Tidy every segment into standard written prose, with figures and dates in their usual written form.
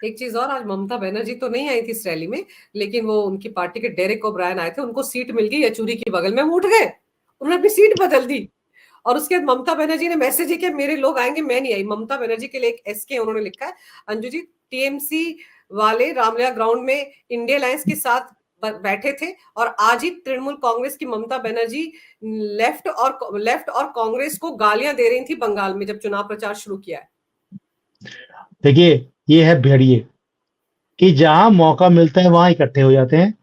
एक चीज और, आज ममता बनर्जी तो नहीं आई थी इस रैली में, लेकिन वो उनकी पार्टी के डेरेक ओब्रायन आए थे, उनको सीट मिल गई यचूरी की बगल में, वो उठ गए, उन्होंने अपनी सीट बदल दी। और उसके बाद ममता बनर्जी ने मैसेज किया मेरे लोग आएंगे, मैं नहीं आई। ममता बनर्जी के लिए एक एसके उन्होंने लिखा है, अंजू जी टीएमसी वाले रामलीला ग्राउंड में इंडिया अलायंस के साथ बैठे थे, और आज ही तृणमूल कांग्रेस की ममता बनर्जी लेफ्ट और कांग्रेस को गालियां दे रही थी बंगाल में जब चुनाव प्रचार शुरू किया है। देखिए, ये है भेड़िए कि जहां मौका मिलता है वहां इकट्ठे हो जाते हैं,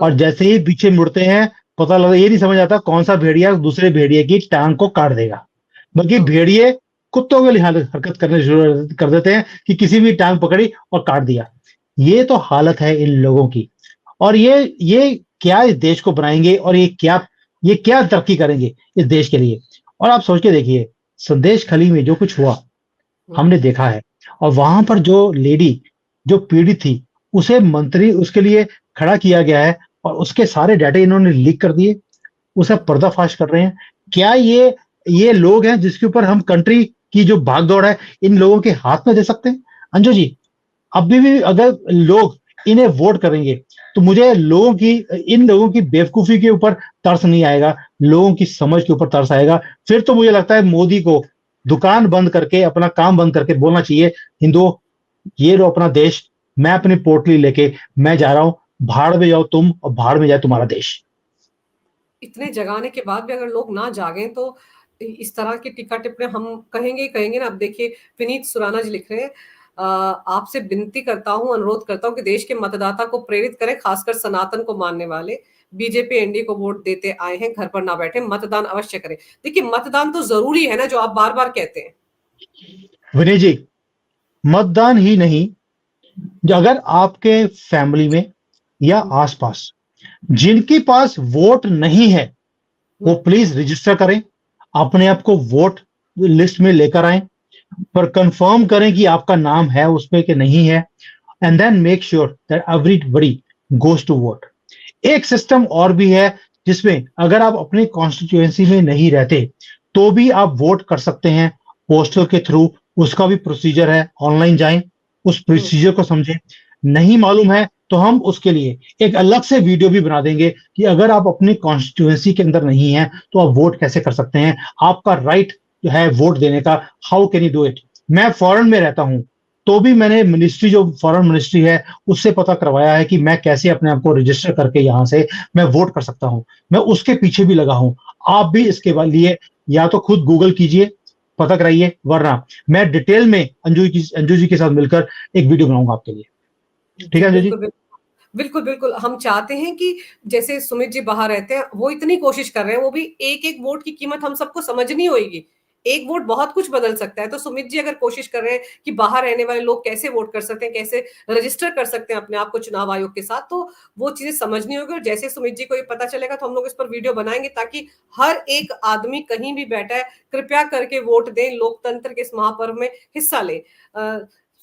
और जैसे ही पीछे मुड़ते हैं पता लगा, ये नहीं समझ आता कौन सा भेड़िया दूसरे भेड़िए की टांग को काट देगा। बल्कि भेड़िए कुत्तों के लिए हरकत करने शुरू कर देते हैं कि किसी भी टांग पकड़ी और काट दिया। ये तो हालत है इन लोगों की। और ये क्या इस देश को बनाएंगे, और ये क्या तरक्की करेंगे इस देश के लिए। और आप सोच के देखिए, संदेश खली में जो कुछ हुआ हमने देखा है, और वहां पर जो लेडी जो पीड़ित थी उसे मंत्री उसके लिए खड़ा किया गया है, और उसके सारे डाटा इन्होंने लीक कर दिए, उसे पर्दाफाश कर रहे हैं। क्या ये लोग हैं जिसके ऊपर हम कंट्री की जो भागदौड़ है इन लोगों के हाथ में दे सकते हैं? अंजू जी, अभी भी अगर लोग इन्हें वोट करेंगे तो मुझे इन लोगों की बेवकूफी के ऊपर तरस नहीं आएगा, लोगों की समझ के ऊपर तरस आएगा। फिर तो मुझे लगता है मोदी को दुकान बंद करके, अपना काम बंद करके बोलना चाहिए, हिंदुओं ये लो अपना देश, मैं अपनी पोटली लेके मैं जा रहा हूं, भाड़ में जाओ तुम और भाड़ में जाए तुम्हारा देश। इतने जगाने के बाद भी अगर लोग ना जागें तो इस तरह की टीका टिप्पणी हम कहेंगे ना। अब देखिए विनीत सुराना जी लिख रहे हैं, आपसे विनती करता हूं, अनुरोध करता हूं कि देश के मतदाता को प्रेरित करें, खासकर सनातन को मानने वाले। बीजेपी एनडीए को वोट देते आए हैं, घर पर ना बैठे, मतदान अवश्य करें। देखिए मतदान तो जरूरी है ना, जो आप बार बार कहते हैं। विनय जी, मतदान ही नहीं, अगर आपके फैमिली में या आसपास जिनके पास वोट नहीं है वो प्लीज रजिस्टर करें, अपने आप को वोट लिस्ट में लेकर आए, पर कंफर्म करें कि आपका नाम है उसमें कि नहीं है, and then make sure that everybody goes to vote. एक सिस्टम और भी है जिसमें अगर आप अपनी कॉन्स्टिट्यूएंसी में नहीं रहते तो भी आप वोट कर सकते हैं पोस्टल के थ्रू, उसका भी प्रोसीजर है, ऑनलाइन जाएं, उस प्रोसीजर को समझें। नहीं मालूम है तो हम उसके लिए एक अलग से वीडियो भी बना देंगे कि अगर आप अपनी कॉन्स्टिट्यूएंसी के अंदर नहीं है तो आप वोट कैसे कर सकते हैं, आपका राइट जो है वोट देने का, how can you do it. मैं फॉरेन में रहता हूं तो भी मैंने मिनिस्ट्री, जो फॉरेन मिनिस्ट्री है, उससे पता करवाया है कि मैं कैसे अपने आप को रजिस्टर करके यहां से मैं वोट कर सकता हूं। मैं उसके पीछे भी लगा हूं। आप भी इसके लिए या तो खुद गूगल कीजिए, पता कराइए, वरना मैं डिटेल में अंजू जी के साथ मिलकर एक वीडियो बनाऊंगा आपके लिए। ठीक है अंजू जी? बिल्कुल बिल्कुल, हम चाहते हैं कि जैसे सुमित जी बाहर रहते हैं, वो इतनी कोशिश कर रहे हैं, वो भी एक एक वोट की कीमत हम सबको समझनी होगी। एक वोट बहुत कुछ बदल सकता है। तो सुमित जी अगर कोशिश कर रहे हैं कि बाहर रहने वाले लोग कैसे वोट कर सकते हैं, कैसे रजिस्टर कर सकते हैं अपने आप को चुनाव आयोग के साथ, तो वो चीजें समझनी होगी। और जैसे सुमित जी को ये पता चलेगा तो हम लोग इस पर वीडियो बनाएंगे, ताकि हर एक आदमी कहीं भी बैठा है कृपया करके वोट दें, लोकतंत्र के इस महापर्व में हिस्सा लें।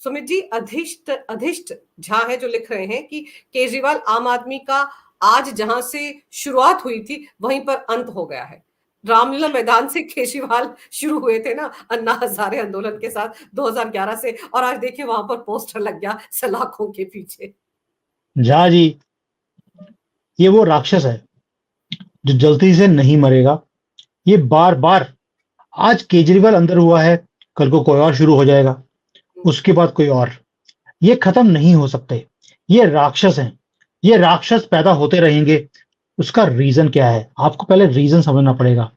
सुमित जी, अधिष्ट झा है जो लिख रहे हैं कि केजरीवाल आम आदमी का आज जहां से शुरुआत हुई थी वहीं पर अंत हो गया है। रामलीला मैदान से केजरीवाल शुरू हुए थे ना अन्ना हजारे आंदोलन के साथ 2011 से, और आज देखिए वहां पर पोस्टर लग गया सलाखों के पीछे। झा जी, ये वो राक्षस है जो जल्दी से नहीं मरेगा। ये बार बार, आज केजरीवाल अंदर हुआ है, कल को कोई और शुरू हो जाएगा, उसके बाद कोई और, ये खत्म नहीं हो सकते। ये राक्षस हैं, ये राक्षस पैदा होते रहेंगे। उसका रीजन क्या है? आपको पहले रीजन समझना पड़ेगा।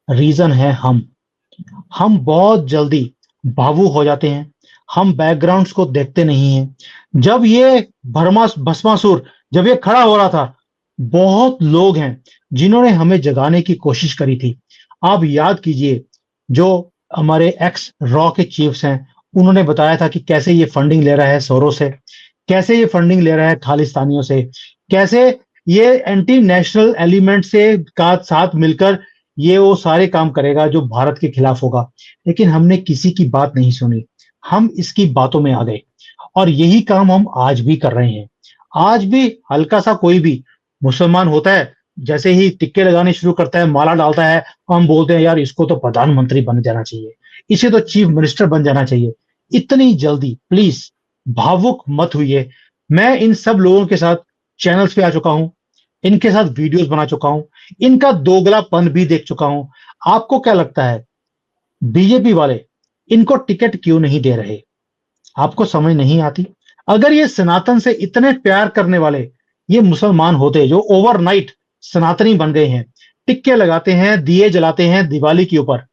रीजन है हम बहुत जल्दी भावुक हो जाते हैं, हम बैकग्राउंड्स को देखते नहीं हैं। जब ये भस्मासुर जब ये खड़ा हो रहा था, बहुत लोग हैं जिन्होंने हमें जगाने की कोशिश करी थी। आप याद कीजिए, जो हमारे एक्स रॉ के चीफ्स हैं, उन्होंने बताया था कि कैसे ये फंडिंग ले रहा है सोरो से, कैसे ये फंडिंग ले रहा है खालिस्तानियों से, कैसे ये एंटी नेशनल एलिमेंट से का साथ मिलकर ये वो सारे काम करेगा जो भारत के खिलाफ होगा। लेकिन हमने किसी की बात नहीं सुनी, हम इसकी बातों में आ गए, और यही काम हम आज भी कर रहे हैं। आज भी हल्का सा कोई भी मुसलमान होता है, जैसे ही टिक्के लगाने शुरू करता है, माला डालता है, हम बोलते हैं यार इसको तो प्रधानमंत्री बन जाना चाहिए, इसे तो चीफ मिनिस्टर बन जाना चाहिए। इतनी जल्दी प्लीज भावुक मत हुई। मैं इन सब लोगों के साथ चैनल्स पे आ चुका हूं, इनके साथ वीडियोस बना चुका हूं, इनका दोगलापन भी देख चुका हूं। आपको क्या लगता है बीजेपी वाले इनको टिकट क्यों नहीं दे रहे? आपको समझ नहीं आती? अगर ये सनातन से इतने प्यार करने वाले ये मुसलमान होते जो ओवरनाइट सनातनी बन गए हैं, टिक्के लगाते हैं, दिए जलाते हैं दिवाली के ऊपर,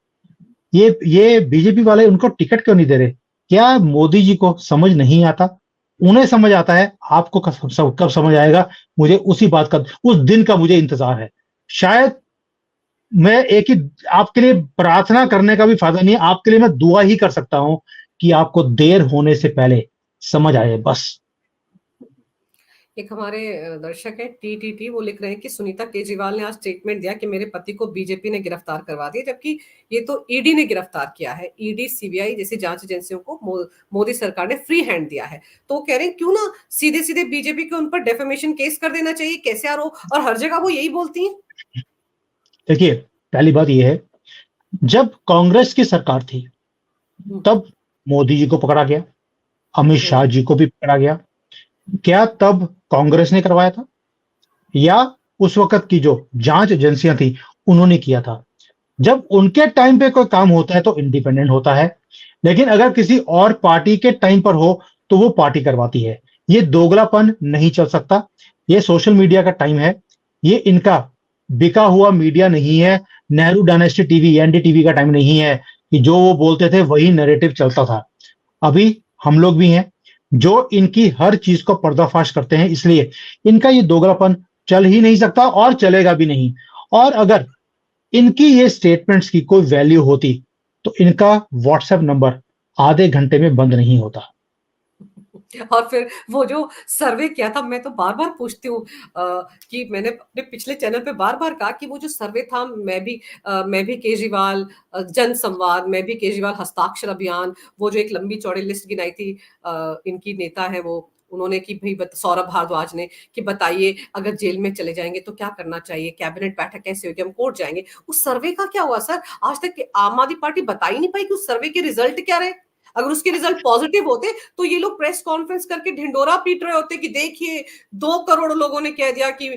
ये बीजेपी वाले उनको टिकट क्यों नहीं दे रहे? क्या मोदी जी को समझ नहीं आता? उन्हें समझ आता है, आपको कब समझ आएगा? मुझे उसी बात का, उस दिन का मुझे इंतजार है। शायद मैं एक ही आपके लिए प्रार्थना करने का भी फायदा नहीं है, आपके लिए मैं दुआ ही कर सकता हूं कि आपको देर होने से पहले समझ आए बस। एक हमारे दर्शक है टीटीटी, वो लिख रहे हैं कि सुनीता केजरीवाल ने आज स्टेटमेंट दिया कि मेरे पति को बीजेपी ने गिरफ्तार करवा दिया, जबकि ये तो ईडी ने गिरफ्तार किया है। ईडी सीबीआई जैसी जांच एजेंसियों को मोदी सरकार ने फ्री हैंड दिया है। तो वो कह रहे हैं क्यों ना सीधे सीधे बीजेपी के उन पर डेफेमेशन केस कर देना चाहिए, कैसे आरोप, और हर जगह वो यही बोलती हैं। देखिए, पहली बात यह है, जब कांग्रेस की सरकार थी तब मोदी जी को पकड़ा गया, अमित शाह जी को भी पकड़ा गया। क्या तब कांग्रेस ने करवाया था या उस वक्त की जो जांच एजेंसियां थी उन्होंने किया था? जब उनके टाइम पे कोई काम होता है तो इंडिपेंडेंट होता है, लेकिन अगर किसी और पार्टी के टाइम पर हो तो वो पार्टी करवाती है। ये दोगलापन नहीं चल सकता। ये सोशल मीडिया का टाइम है, ये इनका बिका हुआ मीडिया नहीं है। नेहरू डायनेस्टी टीवी, एनडीटीवी का टाइम नहीं है कि जो वो बोलते थे वही नैरेटिव चलता था। अभी हम लोग भी हैं जो इनकी हर चीज को पर्दाफाश करते हैं, इसलिए इनका ये दोगलापन चल ही नहीं सकता और चलेगा भी नहीं। और अगर इनकी ये स्टेटमेंट्स की कोई वैल्यू होती तो इनका व्हाट्सएप नंबर आधे घंटे में बंद नहीं होता। और फिर वो जो सर्वे किया था, मैं तो बार बार पूछती हूँ कि मैंने अपने पिछले चैनल पे बार बार कहा कि वो जो सर्वे था, मैं भी केजरीवाल जन संवाद, मैं भी केजरीवाल हस्ताक्षर अभियान, वो जो एक लंबी चौड़ी लिस्ट गिनाई थी इनकी नेता है वो, उन्होंने कि भाई सौरभ भारद्वाज ने कि बताइए अगर जेल में चले जाएंगे तो क्या करना चाहिए, कैबिनेट बैठक कैसे होगी, हम कोर्ट जाएंगे। उस सर्वे का क्या हुआ सर? आज तक आम आदमी पार्टी बता ही नहीं पाई कि उस सर्वे के रिजल्ट क्या रहे। अगर उसके रिजल्ट पॉजिटिव होते तो ये लोग प्रेस कॉन्फ्रेंस करके ढिंडोरा पीट रहे होते कि देखिए 2 करोड़ लोगों ने कह दिया कि,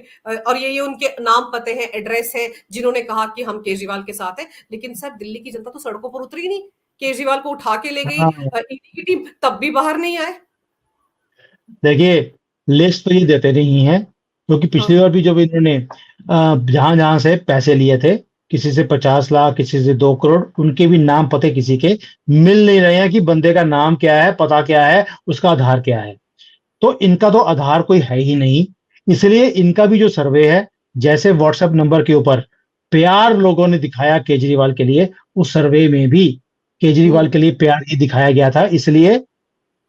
और ये उनके नाम पते हैं, एड्रेस है, जिन्होंने कहा कि हम केजरीवाल के साथ हैं। लेकिन सर दिल्ली की जनता तो सड़कों पर उतरी नहीं, केजरीवाल को उठा के ले गई ईडी की टीम, तब भी बाहर नहीं आए। देखिए, लिस्ट तो ये देते नहीं है, क्योंकि पिछली बार भी जब इन्होंने जहां जहां से पैसे लिए थे, किसी से 50 लाख, किसी से 2 करोड़, उनके भी नाम पते किसी के मिल नहीं रहे हैं कि बंदे का नाम क्या है, पता क्या है, उसका आधार क्या है। तो इनका तो आधार कोई है ही नहीं, इसलिए इनका भी जो सर्वे है, जैसे व्हाट्सएप नंबर के ऊपर प्यार लोगों ने दिखाया केजरीवाल के लिए, उस सर्वे में भी केजरीवाल के लिए प्यार ही दिखाया गया था, इसलिए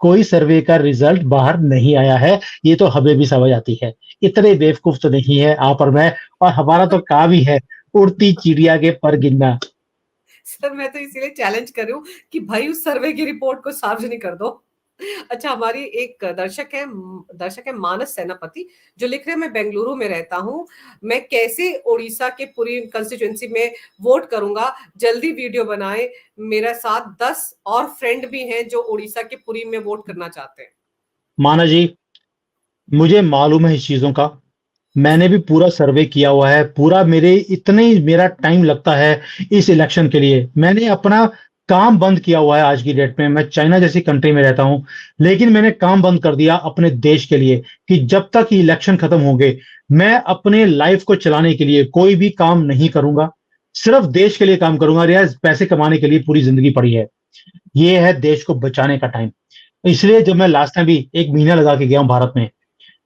कोई सर्वे का रिजल्ट बाहर नहीं आया है। ये तो हमें भी समझ आती है, इतने बेवकूफ तो नहीं है आप और मैं, और हमारा तो काम ही है उड़ती चिड़िया के पर गिनना। सर मैं तो इसीलिए चैलेंज कर रही हूँ कि भाई उस सर्वे की रिपोर्ट को सार्वजनिक कर दो। अच्छा, हमारी एक दर्शक है मानस सेनापति, जो लिख रहे हैं मैं बेंगलुरु में रहता हूँ, मैं कैसे ओडिशा के पूरी कंस्टिट्यूएंसी में वोट करूंगा, जल्दी वीडियो बनाए, मेरा साथ 10 और फ्रेंड भी हैं जो ओडिशा के पुरी में वोट करना चाहते हैं। माना जी, मुझे मालूम है इस चीजों का, मैंने भी पूरा सर्वे किया हुआ है, पूरा मेरा टाइम लगता है इस इलेक्शन के लिए। मैंने अपना काम बंद किया हुआ है आज की डेट में। मैं चाइना जैसी कंट्री में रहता हूं, लेकिन मैंने काम बंद कर दिया अपने देश के लिए कि जब तक ये इलेक्शन खत्म होंगे मैं अपने लाइफ को चलाने के लिए कोई भी काम नहीं करूंगा, सिर्फ देश के लिए काम करूंगा। रियाज, पैसे कमाने के लिए पूरी जिंदगी पड़ी है, ये है देश को बचाने का टाइम। इसलिए जब मैं लास्ट टाइम भी 1 महीना लगा के गया हूं भारत में,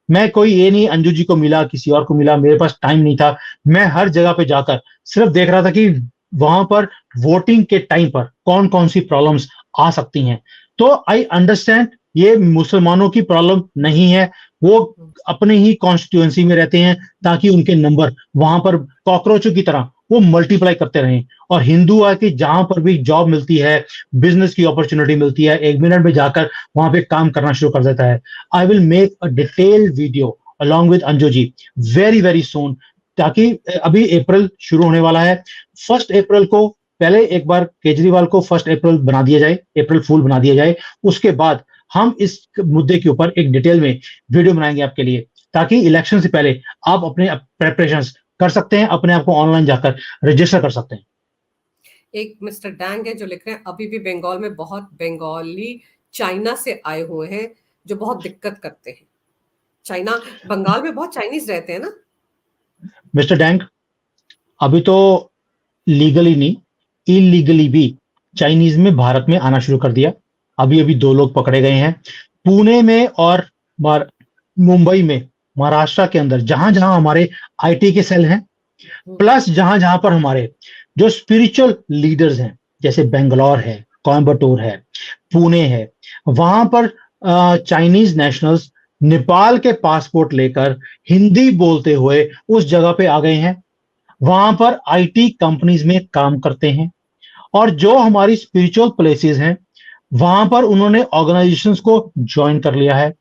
मैं कोई ये नहीं अंजू जी को मिला, किसी और को मिला, मेरे पास टाइम नहीं था। मैं हर जगह पे जाकर सिर्फ देख रहा था कि वहां पर वोटिंग के टाइम पर कौन कौन सी प्रॉब्लम्स आ सकती हैं। तो आई अंडरस्टैंड, ये मुसलमानों की प्रॉब्लम नहीं है, वो अपने ही कॉन्स्टिट्यूएंसी में रहते हैं ताकि उनके नंबर वहां पर कॉकरोचों की तरह वो मल्टीप्लाई करते रहें। और हिंदू आके जहां पर भी जॉब मिलती है, बिजनेस की अपॉर्चुनिटी मिलती है, 1 मिनट में जाकर वहां पे काम करना शुरू कर देता है। I will make a detailed video along with Anju ji very very soon, ताकि अभी अप्रैल शुरू होने वाला है, 1 अप्रैल को पहले एक बार केजरीवाल को 1 अप्रैल बना दिया जाए, अप्रैल फूल बना दिया जाए। उसके बाद हम इस मुद्दे के ऊपर एक डिटेल में वीडियो बनाएंगे आपके लिए, ताकि इलेक्शन से पहले आप अपने प्रेपरेशंस कर सकते हैं, अपने आप को ऑनलाइन जाकर रजिस्टर कर सकते हैं। एक मिस्टर डैंग है जो लिख रहे हैं अभी भी बंगाल में बहुत बंगाली चाइना से आए हुए हैं जो बहुत दिक्कत करते हैं। चाइना, बंगाल में बहुत चाइनीज रहते हैं ना? मिस्टर डैंग, अभी तो लीगली नहीं, इलीगली भी चाइनीज में भारत में आना शुरू कर दिया। अभी अभी 2 लोग पकड़े गए हैं पुणे में और मुंबई में, महाराष्ट्र के अंदर, जहां जहां हमारे आईटी के सेल हैं, प्लस जहां जहां पर हमारे जो स्पिरिचुअल लीडर्स हैं, जैसे बेंगलोर है, कोयम्बटूर है, पुणे है, वहां पर चाइनीज नेशनल्स नेपाल के पासपोर्ट लेकर हिंदी बोलते हुए उस जगह पे आ गए हैं। वहां पर आईटी कंपनीज में काम करते हैं, और जो हमारी स्पिरिचुअल प्लेसेस हैं वहां पर उन्होंने ऑर्गेनाइजेशंस को ज्वाइन कर लिया है,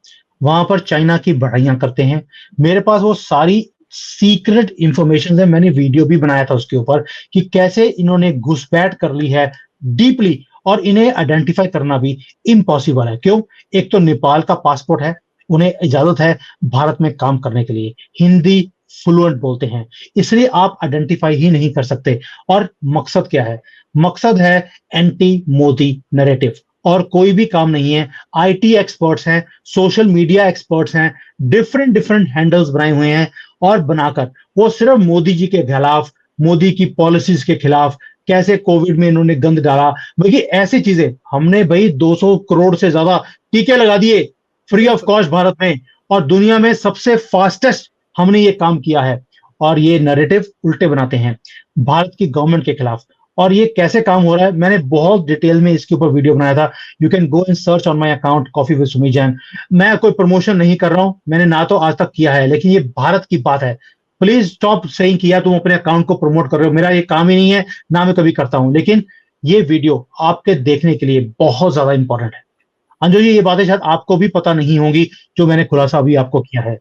वहां पर चाइना की बढ़ाइयां करते हैं। मेरे पास वो सारी सीक्रेट इंफॉर्मेशन है, मैंने वीडियो भी बनाया था उसके ऊपर कि कैसे इन्होंने घुसपैठ कर ली है डीपली, और इन्हें आइडेंटिफाई करना भी इम्पॉसिबल है। क्यों? एक तो नेपाल का पासपोर्ट है, उन्हें इजाजत है भारत में काम करने के लिए, हिंदी फ्लुएंट बोलते हैं, इसलिए आप आइडेंटिफाई ही नहीं कर सकते। और मकसद क्या है? मकसद है एंटी मोदी नैरेटिव, और कोई भी काम नहीं है। आईटी एक्सपर्ट्स हैं, सोशल मीडिया एक्सपर्ट्स हैं, डिफरेंट डिफरेंट हैंडल्स बनाए हुए हैं, और बनाकर वो सिर्फ मोदी जी के खिलाफ, मोदी की पॉलिसीज के खिलाफ, कैसे कोविड में इन्होंने गंद डाला, भाई ऐसी चीजें। हमने भाई 200 करोड़ से ज्यादा टीके लगा दिए फ्री ऑफ कॉस्ट भारत में, और दुनिया में सबसे फास्टेस्ट हमने ये काम किया है। और ये नैरेटिव उल्टे बनाते हैं भारत की गवर्नमेंट के खिलाफ। और ये कैसे काम हो रहा है, मैंने बहुत डिटेल में इसके ऊपर वीडियो बनाया था। You can go and search on my account coffee with Sumit Jain. मैं कोई प्रमोशन नहीं कर रहा हूं, मैंने ना तो आज तक किया है, लेकिन ये भारत की बात है। प्लीज स्टॉप सेइंग कि यार तुम अपने अकाउंट को प्रमोट कर रहे हो, मेरा ये काम ही नहीं है, ना मैं कभी करता हूं। लेकिन ये वीडियो आपके देखने के लिए बहुत ज्यादा इंपॉर्टेंट है। अंजू जी, ये बातें शायद आपको भी पता नहीं होंगी जो मैंने खुलासा अभी आपको किया है।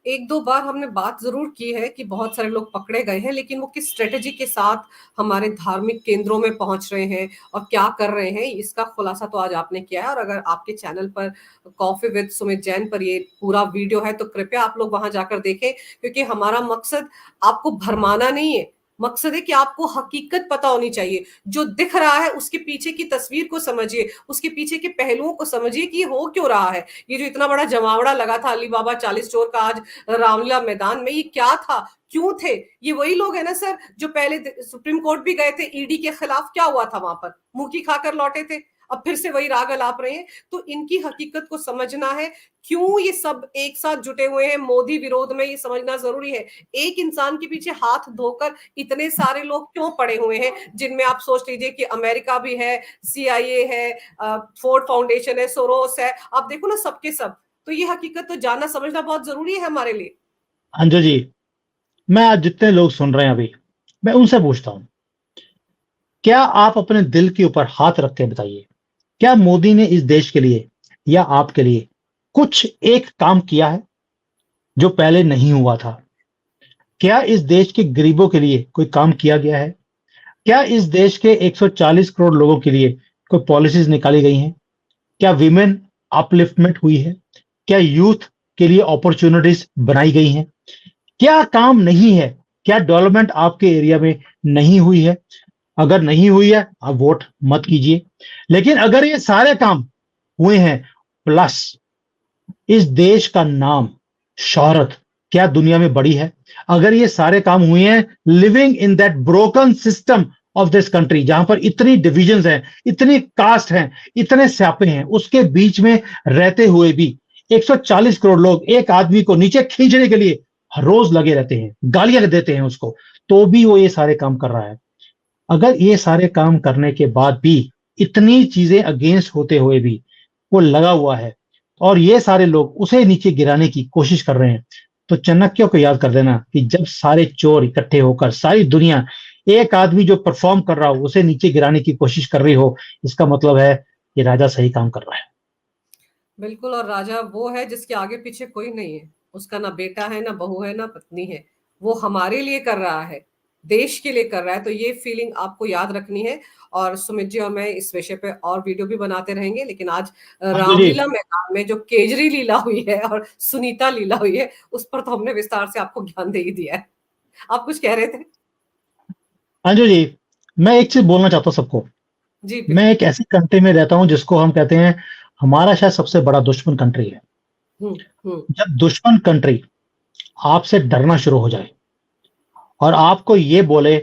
एक दो बार हमने बात जरूर की है कि बहुत सारे लोग पकड़े गए हैं, लेकिन वो किस स्ट्रेटेजी के साथ हमारे धार्मिक केंद्रों में पहुंच रहे हैं और क्या कर रहे हैं, इसका खुलासा तो आज आपने किया है। और अगर आपके चैनल पर कॉफी विद सुमित जैन पर ये पूरा वीडियो है तो कृपया आप लोग वहां जाकर देखें, क्योंकि हमारा मकसद आपको भरमाना नहीं है। मकसद है कि आपको हकीकत पता होनी चाहिए। जो दिख रहा है उसके पीछे की तस्वीर को समझिए, उसके पीछे के पहलुओं को समझिए कि ये हो क्यों रहा है। ये जो इतना बड़ा जमावड़ा लगा था अली बाबा 40 चोर का आज रामलीला मैदान में, ये क्या था, क्यों थे? ये वही लोग है ना सर जो पहले सुप्रीम कोर्ट भी गए थे ईडी के खिलाफ, क्या हुआ था वहां पर? मुंह खाकर लौटे थे, अब फिर से वही राग अलाप रहे हैं। तो इनकी हकीकत को समझना है, क्यों ये सब एक साथ जुटे हुए हैं मोदी विरोध में, ये समझना जरूरी है। एक इंसान के पीछे हाथ धोकर इतने सारे लोग क्यों पड़े हुए हैं, जिनमें आप सोच लीजिए कि अमेरिका भी है, सीआईए है, फोर्ड फाउंडेशन है, सोरोस है, आप देखो ना सबके सब। तो ये हकीकत तो जानना समझना बहुत जरूरी है हमारे लिए। अंजू जी, मैं आज जितने लोग सुन रहे हैं अभी, मैं उनसे पूछता हूं, क्या आप अपने दिल के ऊपर हाथ रख के बताइए, क्या मोदी ने इस देश के लिए या आपके लिए कुछ एक काम किया है जो पहले नहीं हुआ था? क्या इस देश के गरीबों के लिए कोई काम किया गया है? क्या इस देश के 140 करोड़ लोगों के लिए कोई पॉलिसीज निकाली गई हैं? क्या विमेन अपलिफ्टमेंट हुई है? क्या यूथ के लिए अपॉर्चुनिटीज बनाई गई हैं? क्या काम नहीं है? क्या डेवलपमेंट आपके एरिया में नहीं हुई है? अगर नहीं हुई है, आप वोट मत कीजिए। लेकिन अगर ये सारे काम हुए हैं, प्लस इस देश का नाम, शोहरत क्या दुनिया में बड़ी है? अगर ये सारे काम हुए हैं living in that broken system of this country, जहां पर इतनी डिविजन्स हैं, इतनी कास्ट हैं, इतने स्यापे हैं, उसके बीच में रहते हुए भी 140 करोड़ लोग एक आदमी को नीचे खींचने के लिए हर रोज लगे रहते हैं, गालियां देते हैं उसको, तो भी वो ये सारे काम कर रहा है। अगर ये सारे काम करने के बाद भी इतनी चीजें अगेंस्ट होते हुए भी वो लगा हुआ है, और ये सारे लोग उसे नीचे गिराने की कोशिश कर रहे हैं, तो चाणक्य को याद कर देना कि जब सारे चोर इकट्ठे होकर सारी दुनिया एक आदमी जो परफॉर्म कर रहा हो उसे नीचे गिराने की कोशिश कर रही हो, इसका मतलब है ये राजा सही काम कर रहा है। बिल्कुल, और राजा वो है जिसके आगे पीछे कोई नहीं है, उसका ना बेटा है, ना बहू है, ना पत्नी है। वो हमारे लिए कर रहा है, देश के लिए कर रहा है, तो ये फीलिंग आपको याद रखनी है। और सुमित जी और मैं इस विषय पे और वीडियो भी बनाते रहेंगे, लेकिन आज अंजू जी, रामलीला मैदान में जो केजरी लीला हुई है और सुनीता लीला हुई है, उस पर तो हमने विस्तार से आपको ज्ञान दे ही दिया है। आप कुछ कह रहे थे? अंजू जी, मैं एक चीज बोलना चाहता हूँ सबको। जी मैं बिल्कुल। एक ऐसी कंट्री में रहता हूँ जिसको हम कहते हैं हमारा शायद सबसे बड़ा दुश्मन कंट्री है। हम्म। हम्म। जब दुश्मन कंट्री आपसे डरना शुरू हो जाए और आपको ये बोले,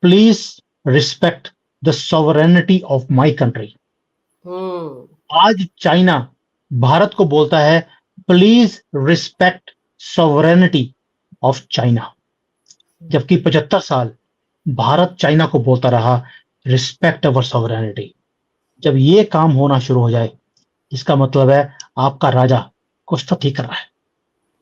please respect the sovereignty of my country. हम्म। आज चाइना भारत को बोलता है, please respect sovereignty of China. जबकि 75 साल भारत चाइना को बोलता रहा, रिस्पेक्ट अवर सॉवरेनिटी। जब ये काम होना शुरू हो जाए, इसका मतलब है आपका राजा कुछ तो ठीक कर रहा है।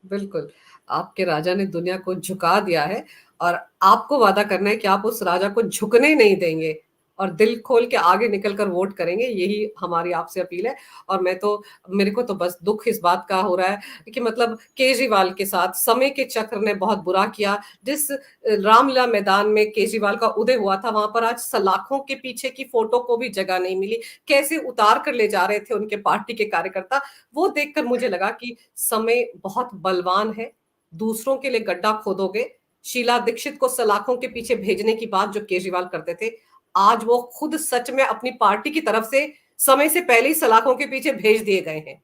बिल्कुल। आपके राजा ने दुनिया को झुका दिया है, और आपको वादा करना है कि आप उस राजा को झुकने नहीं देंगे और दिल खोल के आगे निकल कर वोट करेंगे। यही हमारी आपसे अपील है। और मेरे को तो बस दुख इस बात का हो रहा है कि मतलब केजरीवाल के साथ समय के चक्र ने बहुत बुरा किया। जिस रामलीला मैदान में केजरीवाल का उदय हुआ था, वहां पर आज सलाखों के पीछे की फोटो को भी जगह नहीं मिली। कैसे उतार कर ले जा रहे थे उनके पार्टी के कार्यकर्ता, वो देखकर मुझे लगा कि समय बहुत बलवान है। दूसरों के लिए गड्ढा खोदोगे। शीला दीक्षित को सलाखों के पीछे भेजने की बात जो केजरीवाल करते थे, आज वो खुद सच में अपनी पार्टी की तरफ से समय से पहले ही सलाखों के पीछे भेज दिए गए हैं।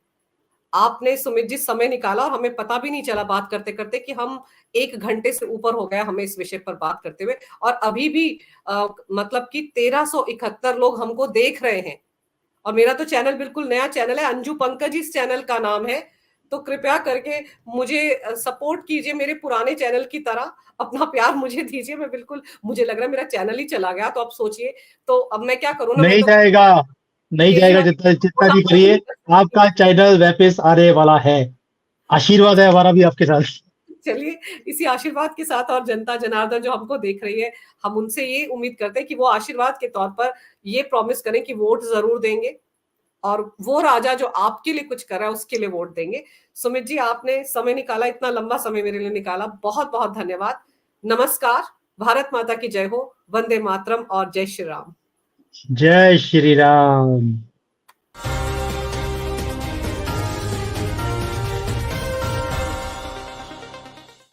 आपने सुमित जी समय निकाला, और हमें पता भी नहीं चला बात करते करते कि हम 1 घंटे से ऊपर हो गया हमें इस विषय पर बात करते हुए। और अभी भी मतलब कि 1371 लोग हमको देख रहे हैं। और मेरा तो चैनल बिल्कुल नया चैनल है, अंजू पंकज इस चैनल का नाम है। तो कृपया करके मुझे सपोर्ट कीजिए, मेरे पुराने चैनल की तरह अपना प्यार मुझे दीजिए। मैं बिल्कुल, मुझे लग रहा है मेरा चैनल ही चला गया, तो आप सोचिए। तो अब मैं क्या करूं ना, मैं नहीं तो जाएगा, नहीं जाएगा, केजरीवाल जितना को जितना भी नाराज करिए। नहीं कर सकती। आपका चैनल वापस आने वाला है। आशीर्वाद है हमारा भी आपके साथ। चलिए, इसी आशीर्वाद के साथ, और जनता जनार्दन जो हमको देख रही है, हम उनसे ये उम्मीद करते हैं कि वो आशीर्वाद के तौर पर ये प्रॉमिस करें कि वोट जरूर देंगे, और वो राजा जो आपके लिए कुछ कर रहा है उसके लिए वोट देंगे। सुमित जी, आपने समय निकाला, इतना लंबा समय मेरे लिए निकाला, बहुत बहुत धन्यवाद। नमस्कार। भारत माता की जय हो। वंदे मातरम और जय श्री राम। जय श्री राम।